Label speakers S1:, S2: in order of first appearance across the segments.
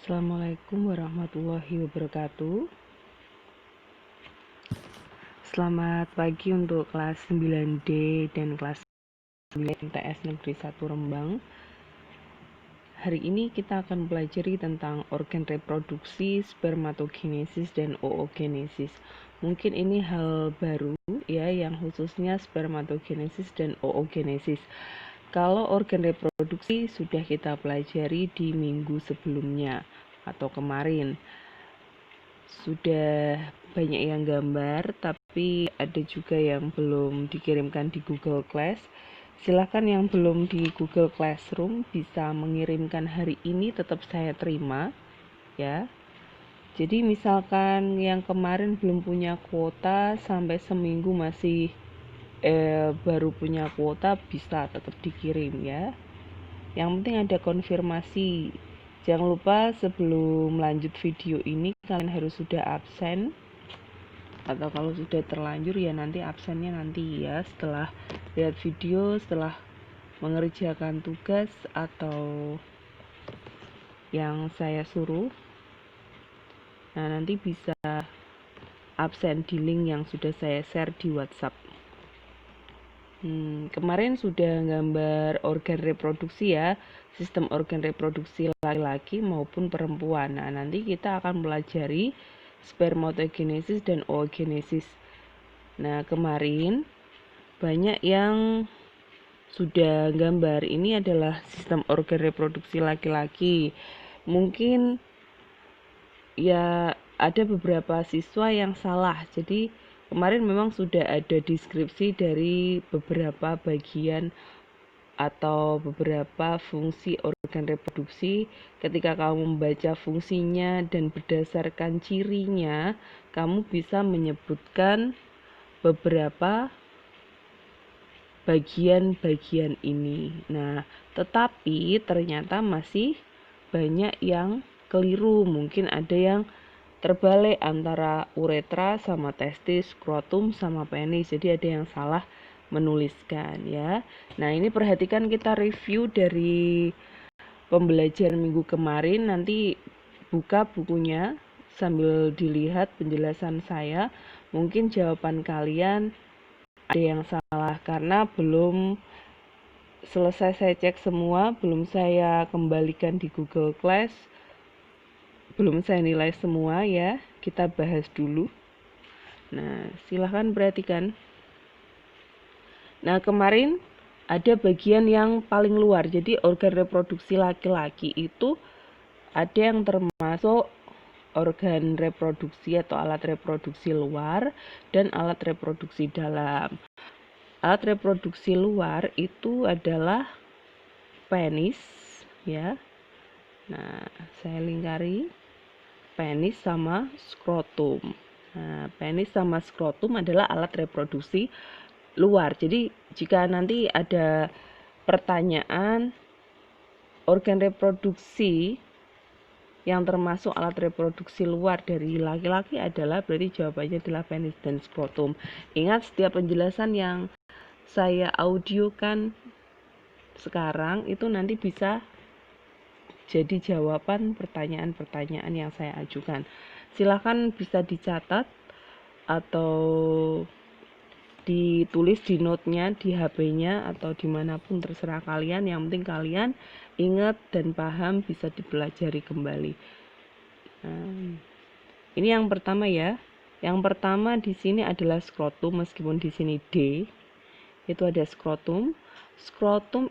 S1: Assalamualaikum warahmatullahi wabarakatuh. Selamat pagi untuk kelas 9D dan kelas 9 MTS Negeri 1 Rembang. Hari ini kita akan pelajari tentang organ reproduksi, spermatogenesis, dan oogenesis. Mungkin ini hal baru ya, yang khususnya spermatogenesis dan oogenesis. Kalau organ reproduksi sudah kita pelajari di minggu sebelumnya atau kemarin. Sudah banyak yang gambar, tapi ada juga yang belum dikirimkan di Google Class. Silahkan yang belum di Google Classroom bisa mengirimkan hari ini, tetap saya terima ya. Jadi misalkan yang kemarin belum punya kuota, sampai seminggu masih baru punya kuota, bisa tetap dikirim ya. Yang penting ada konfirmasi. Jangan lupa sebelum lanjut video ini kalian harus sudah absen, atau kalau sudah terlanjur ya nanti absennya nanti ya setelah lihat video, setelah mengerjakan tugas atau yang saya suruh. Nah, nanti bisa absen di link yang sudah saya share di WhatsApp. Kemarin sudah gambar organ reproduksi ya, sistem organ reproduksi laki-laki maupun perempuan. Nah, nanti kita akan pelajari spermatogenesis dan oogenesis. Nah, kemarin banyak yang sudah gambar. Ini adalah sistem organ reproduksi laki-laki. Mungkin ya ada beberapa siswa yang salah. Jadi kemarin memang sudah ada deskripsi dari beberapa bagian atau beberapa fungsi organ reproduksi. Ketika kamu membaca fungsinya dan berdasarkan cirinya, kamu bisa menyebutkan beberapa bagian-bagian ini. Nah, tetapi ternyata masih banyak yang keliru. Mungkin ada yang terbalik antara uretra sama testis, skrotum sama penis. Jadi ada yang salah menuliskan ya. Nah, ini perhatikan, kita review dari pembelajaran minggu kemarin. Nanti buka bukunya sambil dilihat penjelasan saya. Mungkin jawaban kalian ada yang salah karena belum selesai saya cek semua, belum saya kembalikan di Google Class, belum saya nilai semua ya. Kita bahas dulu. Nah, silahkan perhatikan. Nah, kemarin ada bagian yang paling luar. Jadi organ reproduksi laki-laki itu ada yang termasuk organ reproduksi atau alat reproduksi luar dan alat reproduksi dalam. Alat reproduksi luar itu adalah penis ya. Nah, saya lingkari penis sama skrotum. Nah, penis sama skrotum adalah alat reproduksi luar. Jadi jika nanti ada pertanyaan organ reproduksi yang termasuk alat reproduksi luar dari laki-laki adalah, berarti jawabannya adalah penis dan skrotum. Ingat, setiap penjelasan yang saya audiokan sekarang itu nanti bisa jadi jawaban pertanyaan-pertanyaan yang saya ajukan. Silahkan bisa dicatat atau ditulis di note-nya, di HP-nya, atau dimanapun terserah kalian. Yang penting kalian ingat dan paham, bisa dipelajari kembali. Ini yang pertama ya. Yang pertama di sini adalah skrotum, meskipun di sini D. Itu ada skrotum. Skrotum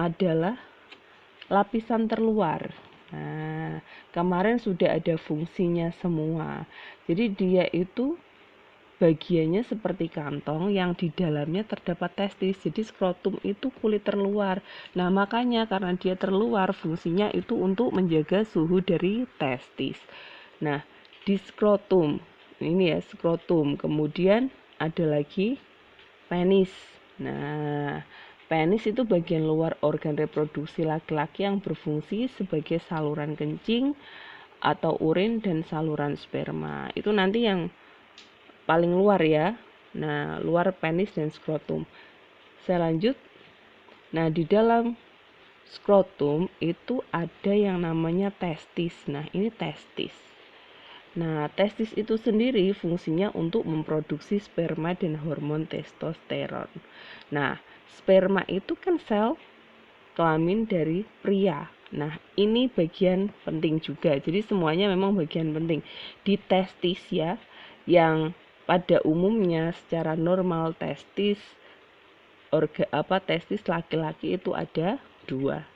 S1: adalah lapisan terluar. Nah, kemarin sudah ada fungsinya semua. Jadi dia itu bagiannya seperti kantong yang di dalamnya terdapat testis. Jadi skrotum itu kulit terluar. Nah, makanya karena dia terluar, fungsinya itu untuk menjaga suhu dari testis. Nah, di skrotum, ini ya skrotum. Kemudian ada lagi penis. Nah, penis itu bagian luar organ reproduksi laki-laki yang berfungsi sebagai saluran kencing atau urin dan saluran sperma. Itu nanti yang paling luar ya. Nah, luar penis dan skrotum. Saya lanjut. Nah, di dalam skrotum itu ada yang namanya testis. Nah, ini testis. Nah, testis itu sendiri fungsinya untuk memproduksi sperma dan hormon testosteron. Nah, sperma itu kan sel kelamin dari pria. Nah, ini bagian penting juga. Jadi semuanya memang bagian penting. Di testis ya, yang pada umumnya secara normal testis testis laki-laki itu ada 2.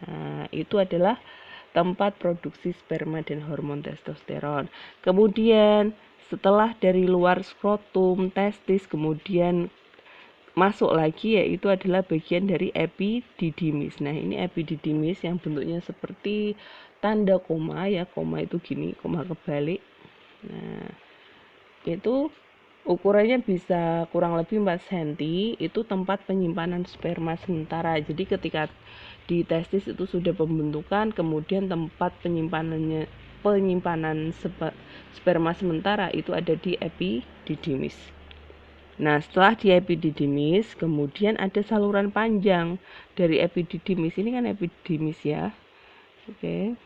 S1: Nah, itu adalah tempat produksi sperma dan hormon testosteron. Kemudian setelah dari luar skrotum, testis, kemudian masuk lagi yaitu adalah bagian dari epididymis. Nah, ini epididymis yang bentuknya seperti tanda koma ya, koma itu gini, koma kebalik. Nah, itu ukurannya bisa kurang lebih 4 cm, itu tempat penyimpanan sperma sementara. Jadi ketika di testis itu sudah pembentukan, kemudian tempat penyimpanan sperma sementara itu ada di epididymis. Nah, setelah di epididymis, kemudian ada saluran panjang dari epididymis. Ini kan epididymis ya. Oke.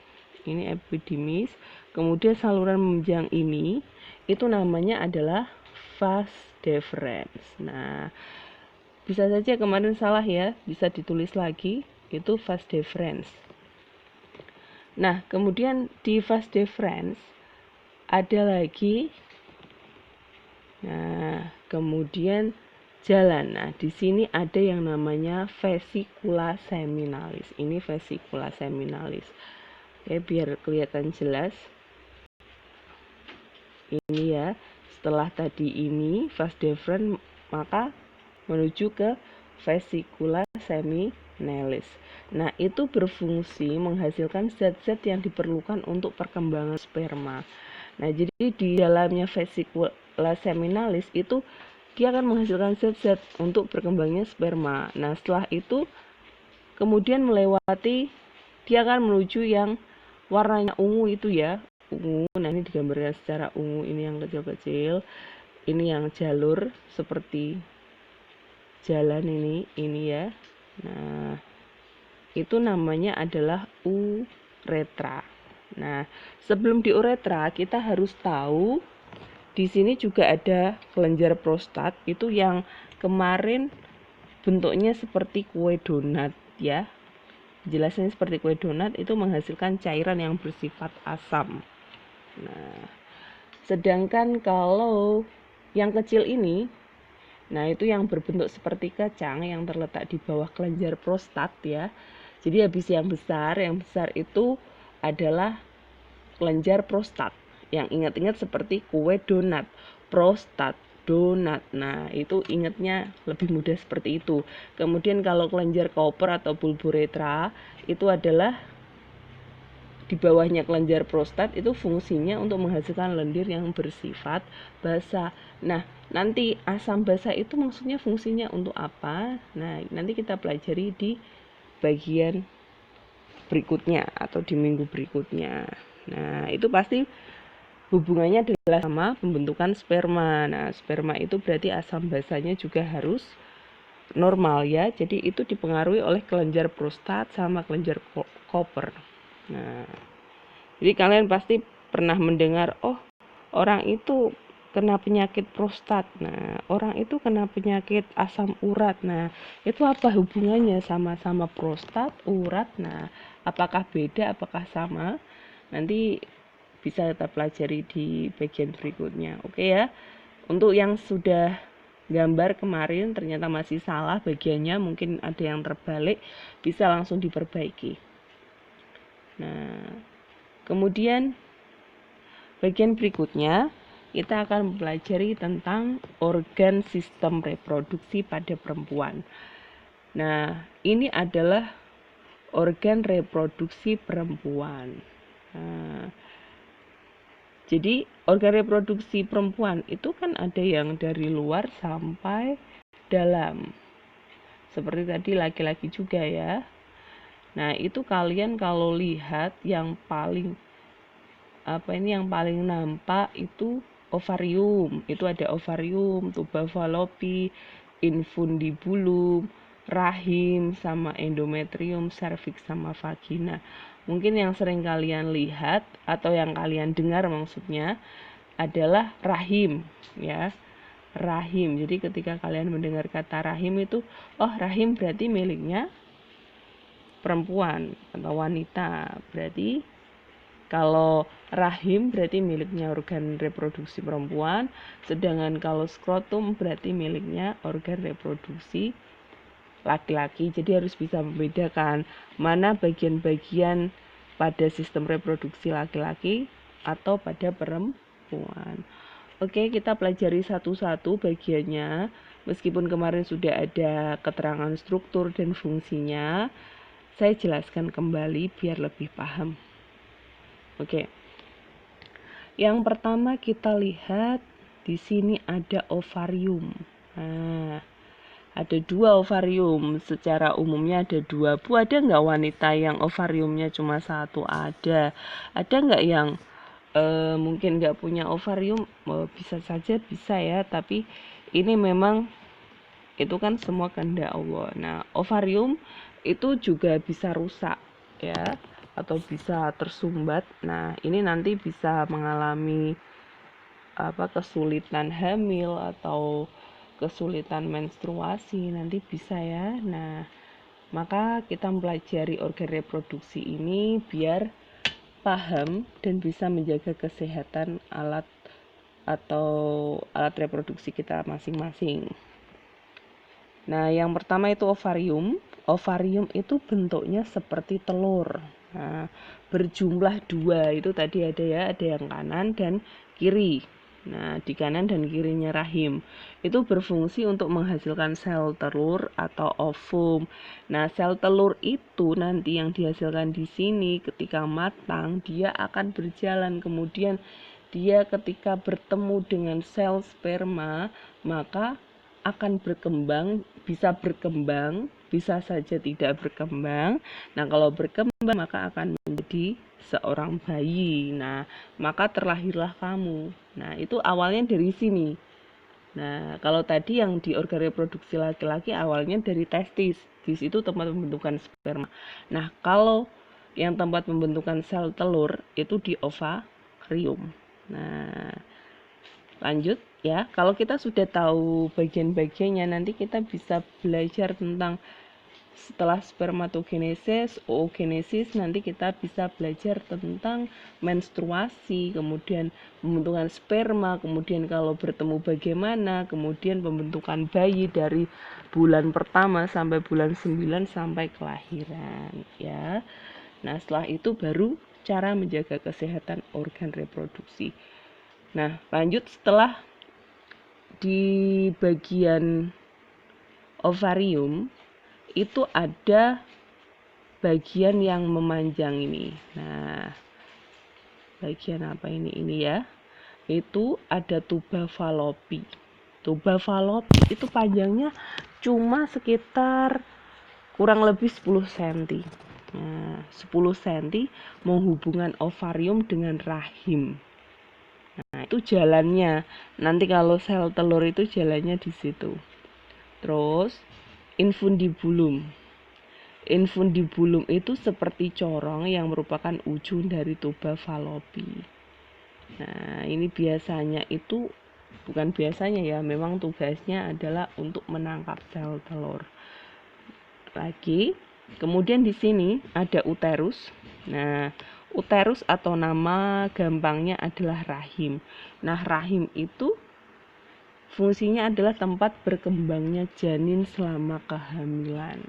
S1: Ini epididymis. Kemudian saluran memanjang ini itu namanya adalah vas deferens. Nah, bisa saja kemarin salah ya, bisa ditulis lagi, itu vas deferens. Nah, kemudian di vas deferens ada lagi, nah, kemudian jalan. Nah, di sini ada yang namanya vesicula seminalis. Ini vesicula seminalis. Oke, biar kelihatan jelas. Ini ya, setelah tadi ini vas deferens, maka menuju ke vesicula seminalis. Nah, itu berfungsi menghasilkan zat-zat yang diperlukan untuk perkembangan sperma. Nah, jadi di dalamnya vesicula seminalis itu dia akan menghasilkan zat-zat untuk berkembangnya sperma. Nah, setelah itu kemudian melewati, dia akan menuju yang warnanya ungu itu ya, ungu. Nah, ini digambarkan secara ungu, ini yang kecil-kecil, ini yang jalur seperti jalan ini ya. Nah, itu namanya adalah uretra. Nah, sebelum di uretra kita harus tahu di sini juga ada kelenjar prostat, itu yang kemarin bentuknya seperti kue donat ya. Jelasnya seperti kue donat, itu menghasilkan cairan yang bersifat asam. Nah, sedangkan kalau yang kecil ini, nah itu yang berbentuk seperti kacang yang terletak di bawah kelenjar prostat ya. Jadi habis yang besar itu adalah kelenjar prostat. Yang ingat-ingat seperti kue donat, prostat, donat. Nah, itu ingatnya lebih mudah seperti itu. Kemudian kalau kelenjar Cooper atau bulboretra itu adalah di bawahnya kelenjar prostat, itu fungsinya untuk menghasilkan lendir yang bersifat basa. Nah, nanti asam basa itu maksudnya fungsinya untuk apa? Nah, nanti kita pelajari di bagian berikutnya atau di minggu berikutnya. Nah, itu pasti hubungannya adalah sama pembentukan sperma. Nah, sperma itu berarti asam basanya juga harus normal ya. Jadi itu dipengaruhi oleh kelenjar prostat sama kelenjar Cooper. Nah, jadi kalian pasti pernah mendengar, oh orang itu kena penyakit prostat. Nah, orang itu kena penyakit asam urat. Nah, itu apa hubungannya sama-sama prostat, urat? Nah, apakah beda, apakah sama? Nanti bisa kita pelajari di bagian berikutnya. Oke ya. Untuk yang sudah gambar kemarin ternyata masih salah bagiannya, mungkin ada yang terbalik, bisa langsung diperbaiki. Nah, kemudian bagian berikutnya kita akan mempelajari tentang organ sistem reproduksi pada perempuan. Nah, ini adalah organ reproduksi perempuan. Nah, jadi organ reproduksi perempuan itu kan ada yang dari luar sampai dalam. Seperti tadi laki-laki juga ya. Nah, itu kalian kalau lihat yang paling nampak itu ovarium. Itu ada ovarium, tuba fallopi, infundibulum, rahim sama endometrium, serviks sama vagina. Mungkin yang sering kalian lihat atau yang kalian dengar maksudnya adalah rahim, ya. Rahim. Jadi ketika kalian mendengar kata rahim itu, oh rahim berarti miliknya perempuan atau wanita. Berarti kalau rahim berarti miliknya organ reproduksi perempuan, sedangkan kalau skrotum berarti miliknya organ reproduksi laki-laki. Jadi harus bisa membedakan mana bagian-bagian pada sistem reproduksi laki-laki atau pada perempuan. Oke, kita pelajari satu-satu bagiannya. Meskipun kemarin sudah ada keterangan struktur dan fungsinya, saya jelaskan kembali biar lebih paham. Oke. Yang pertama kita lihat di sini ada ovarium. Nah, ada 2 ovarium. Secara umumnya ada 2. Bu, ada nggak wanita yang ovariumnya cuma 1? Ada. Ada nggak yang mungkin nggak punya ovarium? Bisa saja bisa ya, tapi ini memang itu kan semua kehendak Allah. Nah, ovarium itu juga bisa rusak ya, atau bisa tersumbat. Nah, ini nanti bisa mengalami kesulitan hamil atau kesulitan menstruasi, nanti bisa ya. Nah, maka kita mempelajari organ reproduksi ini biar paham dan bisa menjaga kesehatan alat atau alat reproduksi kita masing-masing. Nah, yang pertama itu ovarium. Ovarium itu bentuknya seperti telur. Nah, berjumlah 2, itu tadi ada ya, ada yang kanan dan kiri. Nah, di kanan dan kirinya rahim. Itu berfungsi untuk menghasilkan sel telur atau ovum. Nah, sel telur itu nanti yang dihasilkan di sini ketika matang, dia akan berjalan. Kemudian dia ketika bertemu dengan sel sperma, maka akan berkembang, bisa saja tidak berkembang. Nah, kalau berkembang maka akan menjadi seorang bayi. Nah, maka terlahirlah kamu. Nah, itu awalnya dari sini. Nah, kalau tadi yang di organ reproduksi laki-laki awalnya dari testis. Di situ tempat pembentukan sperma. Nah, kalau yang tempat pembentukan sel telur itu di ovarium. Nah, lanjut ya. Kalau kita sudah tahu bagian-bagiannya, nanti kita bisa belajar tentang setelah spermatogenesis, oogenesis, nanti kita bisa belajar tentang menstruasi, kemudian pembentukan sperma, kemudian kalau bertemu bagaimana, kemudian pembentukan bayi dari bulan pertama sampai bulan 9 sampai kelahiran ya. Nah, setelah itu baru cara menjaga kesehatan organ reproduksi. Nah, lanjut setelah di bagian ovarium itu ada bagian yang memanjang ini. Nah, bagian apa ini? Ini ya. Itu ada tuba falopi. Tuba falopi itu panjangnya cuma sekitar kurang lebih 10 cm. Nah, 10 cm menghubungkan ovarium dengan rahim. Nah, itu jalannya. Nanti kalau sel telur itu jalannya di situ. Terus infundibulum. Infundibulum itu seperti corong yang merupakan ujung dari tuba falopi. Nah, ini biasanya itu bukan biasanya ya, memang tugasnya adalah untuk menangkap sel telur. Lagi, kemudian di sini ada uterus. Nah, uterus atau nama gampangnya adalah rahim. Nah, rahim itu fungsinya adalah tempat berkembangnya janin selama kehamilan.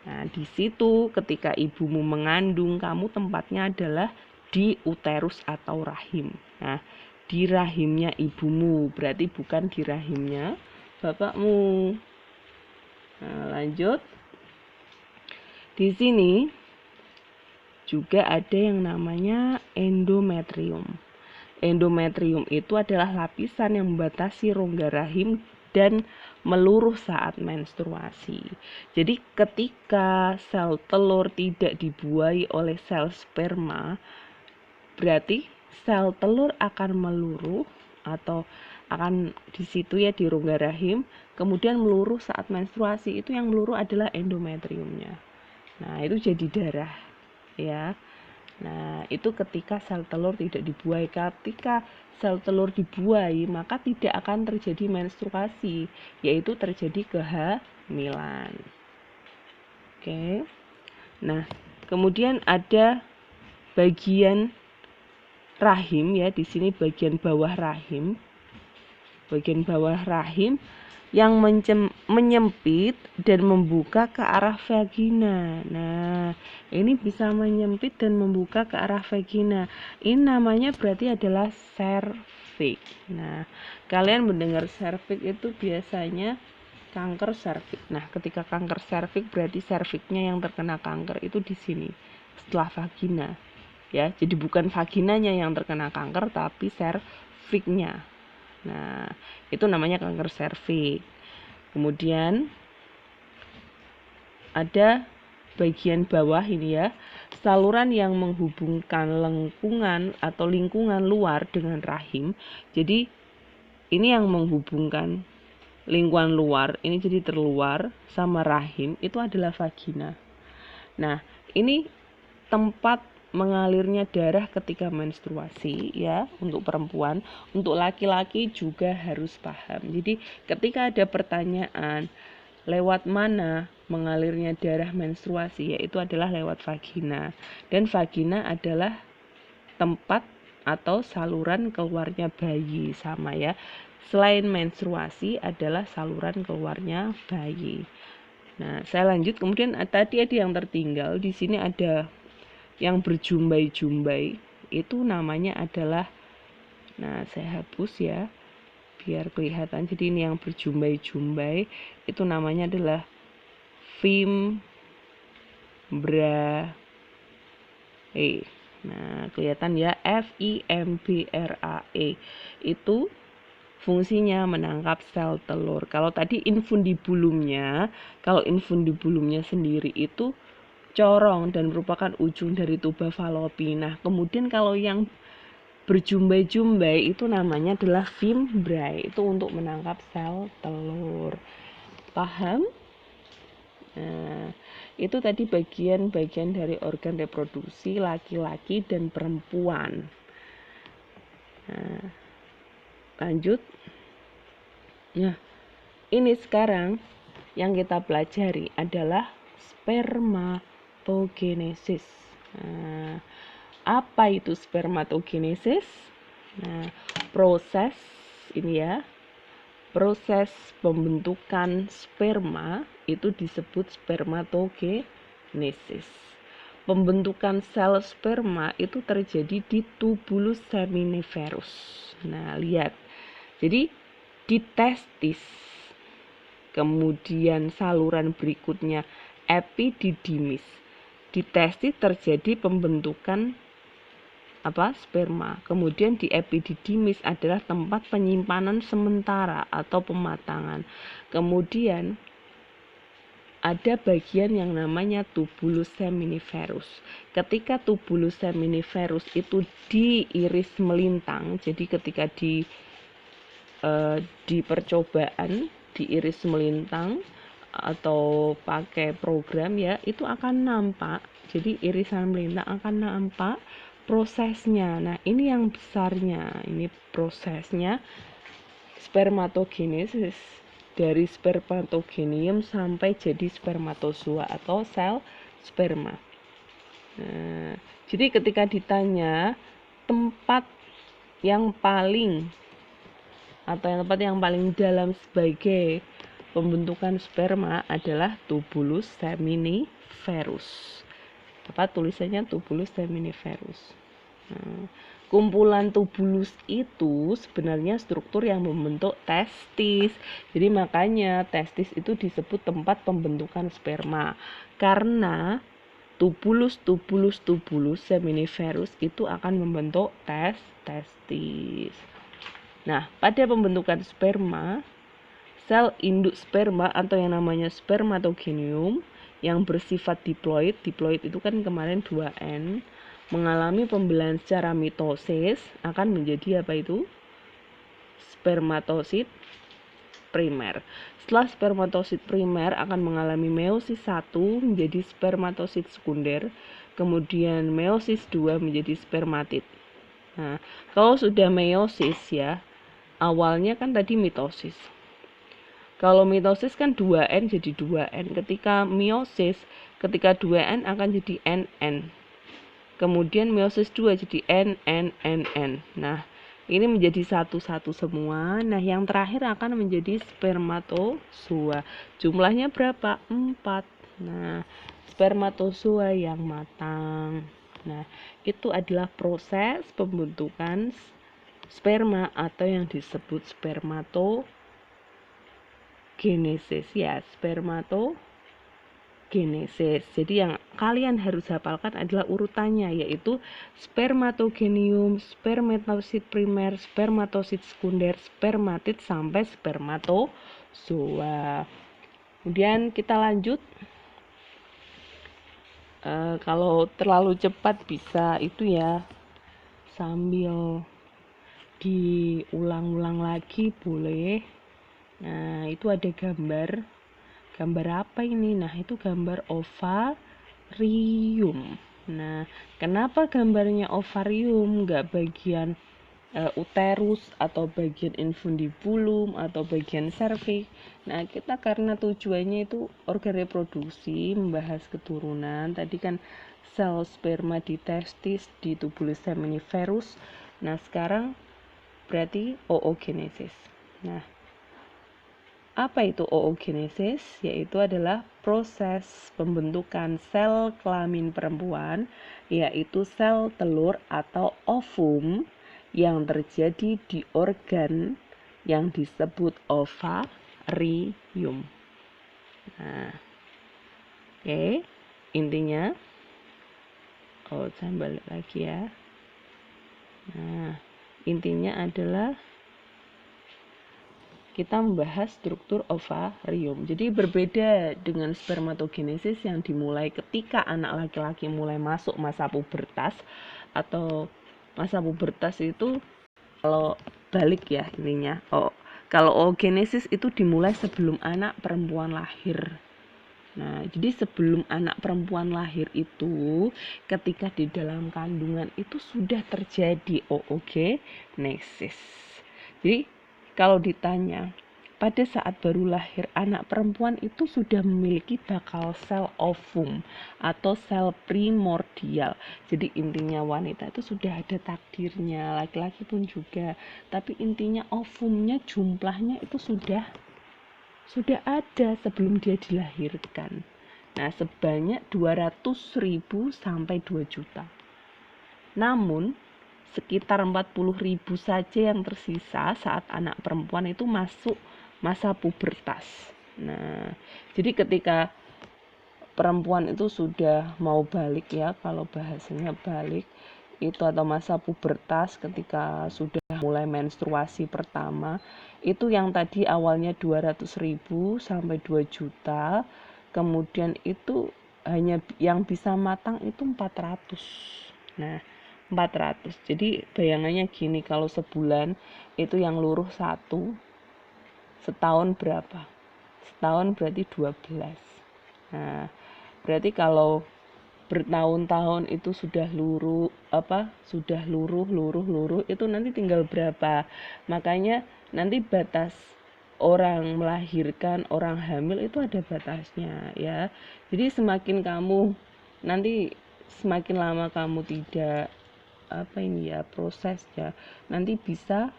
S1: Nah, di situ ketika ibumu mengandung, kamu tempatnya adalah di uterus atau rahim. Nah, di rahimnya ibumu, berarti bukan di rahimnya bapakmu. Nah, lanjut. Di sini juga ada yang namanya endometrium. Endometrium itu adalah lapisan yang membatasi rongga rahim dan meluruh saat menstruasi. Jadi ketika sel telur tidak dibuahi oleh sel sperma, berarti sel telur akan meluruh atau akan di situ ya, di rongga rahim, kemudian meluruh saat menstruasi. Itu yang meluruh adalah endometriumnya. Nah, itu jadi darah ya. Nah, itu ketika sel telur tidak dibuai. Ketika sel telur dibuai, maka tidak akan terjadi menstruasi, yaitu terjadi kehamilan. Oke. Nah, kemudian ada bagian rahim ya, di sini bagian bawah rahim. Bagian bawah rahim yang menyempit dan membuka ke arah vagina. Nah, ini bisa menyempit dan membuka ke arah vagina. Ini namanya berarti adalah serviks. Nah, kalian mendengar serviks itu biasanya kanker serviks. Nah, ketika kanker serviks berarti serviksnya yang terkena kanker itu di sini setelah vagina. Ya, jadi bukan vaginanya yang terkena kanker tapi serviksnya. Nah, itu namanya kanker serviks. Kemudian ada bagian bawah ini ya, saluran yang menghubungkan lengkungan atau lingkungan luar dengan rahim. Jadi ini yang menghubungkan lingkungan luar, ini jadi terluar sama rahim, itu adalah vagina. Nah, ini tempat mengalirnya darah ketika menstruasi ya, untuk perempuan. Untuk laki-laki juga harus paham. Jadi ketika ada pertanyaan lewat mana mengalirnya darah menstruasi, yaitu adalah lewat vagina. Dan vagina adalah tempat atau saluran keluarnya bayi, sama ya. Selain menstruasi adalah saluran keluarnya bayi. Nah, saya lanjut. Kemudian tadi ada yang tertinggal. Di sini ada yang berjumbai-jumbai, itu namanya adalah, nah saya hapus ya biar kelihatan. Jadi ini yang berjumbai-jumbai itu namanya adalah fimbrae. Nah, kelihatan ya, FIMBRAE. Itu fungsinya menangkap sel telur. Kalau tadi infundibulumnya, kalau infundibulumnya sendiri itu corong dan merupakan ujung dari tuba Fallopi. Nah, kemudian kalau yang berjumbai-jumbai itu namanya adalah fimbrae. Itu untuk menangkap sel telur. Paham? Nah, itu tadi bagian-bagian dari organ reproduksi laki-laki dan perempuan. Nah, lanjut. Nah, ini sekarang yang kita pelajari adalah spermatogenesis. Nah, apa itu spermatogenesis? Nah, proses ini ya, proses pembentukan sperma itu disebut spermatogenesis. Pembentukan sel sperma itu terjadi di tubulus seminiferus. Nah, lihat. Jadi di testis. Kemudian saluran berikutnya epididymis. Di testis terjadi pembentukan sperma. Kemudian di epididymis adalah tempat penyimpanan sementara atau pematangan. Kemudian ada bagian yang namanya tubulus seminiferus. Ketika tubulus seminiferus itu diiris melintang, jadi ketika di percobaan diiris melintang atau pakai program ya, itu akan nampak. Jadi irisan melintang akan nampak prosesnya. Nah, ini yang besarnya, ini prosesnya spermatogenesis, dari spermatogenium sampai jadi spermatozoa atau sel sperma. Nah, jadi ketika ditanya tempat yang paling dalam sebagai pembentukan sperma adalah tubulus seminiferus. Tulisannya tubulus seminiferus. Nah, kumpulan tubulus itu sebenarnya struktur yang membentuk testis. Jadi makanya testis itu disebut tempat pembentukan sperma, karena tubulus seminiferus itu akan membentuk testis. Nah, pada pembentukan sperma, sel induk sperma atau yang namanya spermatogenium yang bersifat diploid itu kan kemarin 2N, mengalami pembelahan secara mitosis, akan menjadi apa itu? spermatosit primer. Setelah spermatosit primer akan mengalami meiosis 1 menjadi spermatosit sekunder, kemudian meiosis 2 menjadi spermatid. Nah, kalau sudah meiosis ya, awalnya kan tadi mitosis. Kalau mitosis kan 2N jadi 2N. Ketika meiosis, ketika 2N akan jadi NN. Kemudian meiosis 2 jadi NN. Nah, ini menjadi satu-satu semua. Nah, yang terakhir akan menjadi spermatozoa. Jumlahnya berapa? 4. Nah, spermatozoa yang matang. Nah, itu adalah proses pembentukan sperma atau yang disebut spermatogenesis ya, spermatogenesis. Jadi yang kalian harus hafalkan adalah urutannya, yaitu spermatogenium, spermatosit primer, spermatosit sekunder, spermatid sampai spermatozoa. Kemudian kita lanjut. Kalau terlalu cepat bisa itu ya, sambil diulang-ulang lagi boleh. Nah, itu ada gambar. Gambar apa ini? Nah, itu gambar ovarium. Nah, kenapa gambarnya ovarium, nggak bagian uterus atau bagian infundibulum atau bagian serviks? Nah, kita karena tujuannya itu organ reproduksi, membahas keturunan. Tadi kan sel sperma di testis, di tubulus seminiferus. Nah, sekarang berarti oogenesis. Nah, apa itu oogenesis? Yaitu adalah proses pembentukan sel kelamin perempuan, yaitu sel telur atau ovum yang terjadi di organ yang disebut ovarium. Nah, oke, intinya, saya balik lagi ya. Nah, intinya adalah kita membahas struktur ovarium. Jadi berbeda dengan spermatogenesis yang dimulai ketika anak laki-laki mulai masuk masa pubertas, atau masa pubertas itu kalau balik ya intinya. Kalau oogenesis itu dimulai sebelum anak perempuan lahir. Nah, jadi sebelum anak perempuan lahir itu, ketika di dalam kandungan itu sudah terjadi oogenesis. Jadi kalau ditanya, pada saat baru lahir anak perempuan itu sudah memiliki bakal sel ovum atau sel primordial. Jadi intinya wanita itu sudah ada takdirnya, laki-laki pun juga. Tapi intinya ovumnya jumlahnya itu sudah ada sebelum dia dilahirkan. Nah, sebanyak 200.000 sampai 2 juta. Namun sekitar 40.000 saja yang tersisa saat anak perempuan itu masuk masa pubertas. Nah, jadi ketika perempuan itu sudah mau balik ya, kalau bahasanya balik itu, atau masa pubertas ketika sudah mulai menstruasi pertama, itu yang tadi awalnya 200.000 sampai 2 juta, kemudian itu hanya yang bisa matang itu 400. Nah, 400. Jadi bayangannya gini, kalau sebulan itu yang luruh 1, setahun berapa? Setahun berarti 12. Nah, berarti kalau bertahun-tahun itu sudah luruh itu nanti tinggal berapa. Makanya nanti batas orang melahirkan, orang hamil itu ada batasnya ya. Jadi semakin kamu nanti, semakin lama kamu tidak prosesnya, nanti bisa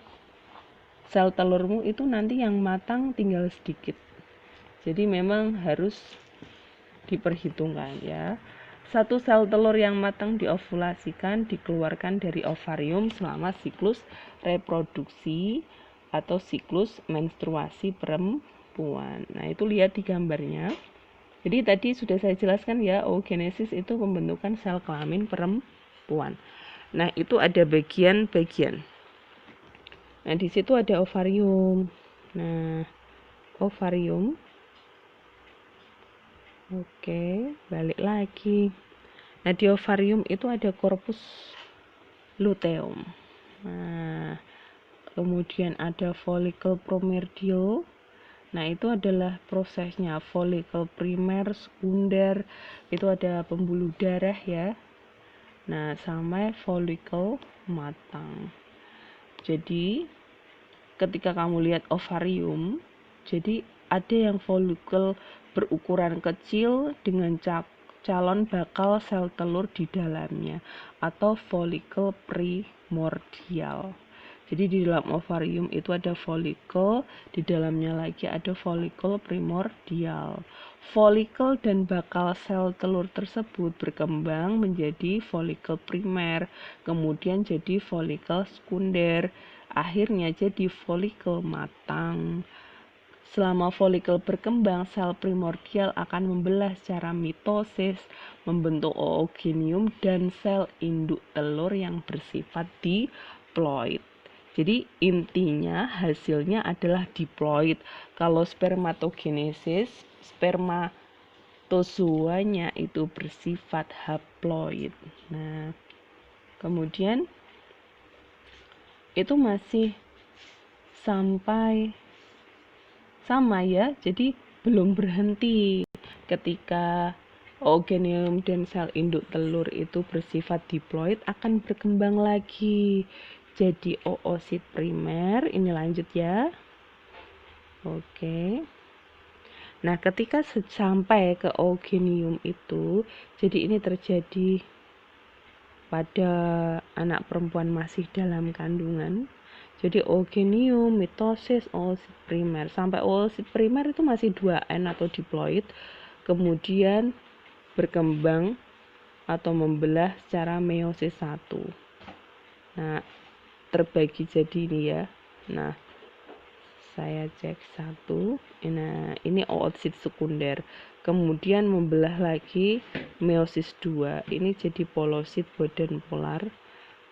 S1: sel telurmu itu nanti yang matang tinggal sedikit. Jadi memang harus diperhitungkan ya. Satu sel telur yang matang diovulasikan, dikeluarkan dari ovarium selama siklus reproduksi atau siklus menstruasi perempuan. Nah, itu lihat di gambarnya. Jadi tadi sudah saya jelaskan ya, oogenesis itu pembentukan sel kelamin perempuan. Nah, itu ada bagian-bagian. Nah, di situ ada ovarium. Nah, ovarium. Oke, balik lagi. Nah, di ovarium itu ada corpus luteum. Nah, kemudian ada folikel primordial. Nah, itu adalah prosesnya folikel primer, sekunder, itu ada pembuluh darah ya. Nah, sampai folikel matang. Jadi, ketika kamu lihat ovarium, jadi ada yang folikel berukuran kecil dengan calon bakal sel telur di dalamnya, atau folikel primordial. Jadi di dalam ovarium itu ada folikel, di dalamnya lagi ada folikel primordial. Folikel dan bakal sel telur tersebut berkembang menjadi folikel primer, kemudian jadi folikel sekunder, akhirnya jadi folikel matang. Selama folikel berkembang, sel primordial akan membelah secara mitosis, membentuk oogenium dan sel induk telur yang bersifat diploid. Jadi intinya hasilnya adalah diploid. Kalau spermatogenesis, spermatozoanya itu bersifat haploid. Nah, kemudian itu masih sampai sama ya, jadi belum berhenti ketika oogenium dan sel induk telur itu bersifat diploid akan berkembang lagi jadi oosit primer. Ini lanjut ya. Oke. Nah, ketika sampai ke oogenium itu, jadi ini terjadi pada anak perempuan masih dalam kandungan. Jadi oogenium, mitosis, oosit primer. Sampai oosit primer itu masih 2N atau diploid, kemudian berkembang atau membelah secara meiosis 1. Nah, terbagi jadi ini ya. Nah, saya cek 1. Nah, ini oosit sekunder. Kemudian membelah lagi meiosis 2. Ini jadi polosit badan polar.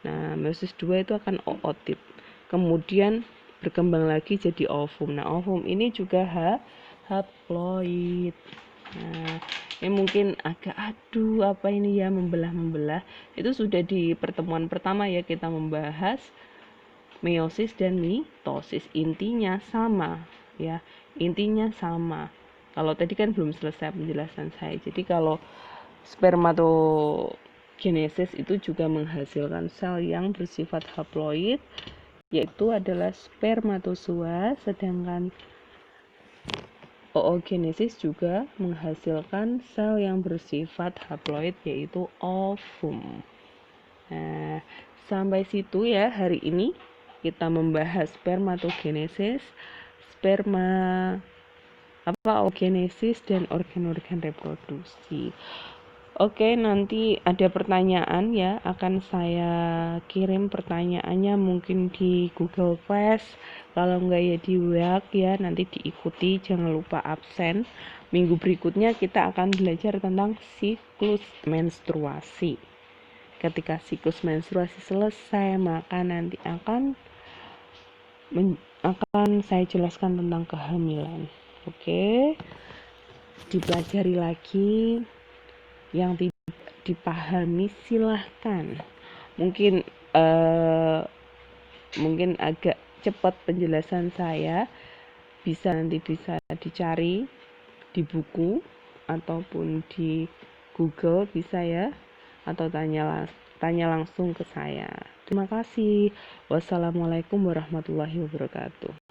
S1: Nah, meiosis 2 itu akan ootit. Kemudian berkembang lagi jadi ovum. Nah, ovum ini juga haploid. Nah, ini mungkin agak apa ini ya, membelah. Itu sudah di pertemuan pertama ya, kita membahas meiosis dan mitosis. Intinya sama ya. Intinya sama. Kalau tadi kan belum selesai penjelasan saya. Jadi kalau spermatogenesis itu juga menghasilkan sel yang bersifat haploid, yaitu adalah spermatozoa, sedangkan oogenesis juga menghasilkan sel yang bersifat haploid, yaitu ovum. Nah, sampai situ ya hari ini kita membahas spermatogenesis, oogenesis dan organ-organ reproduksi. Oke, nanti ada pertanyaan ya, akan saya kirim pertanyaannya mungkin di Google Class, kalau enggak ya di WhatsApp ya, nanti diikuti, jangan lupa absen. Minggu berikutnya kita akan belajar tentang siklus menstruasi. Ketika siklus menstruasi selesai, maka nanti akan saya jelaskan tentang kehamilan. Oke, dipelajari lagi. Yang tidak dipahami silahkan. Mungkin agak cepat penjelasan saya, nanti bisa dicari di buku ataupun di Google bisa ya, atau tanya langsung ke saya. Terima kasih. Wassalamualaikum warahmatullahi wabarakatuh.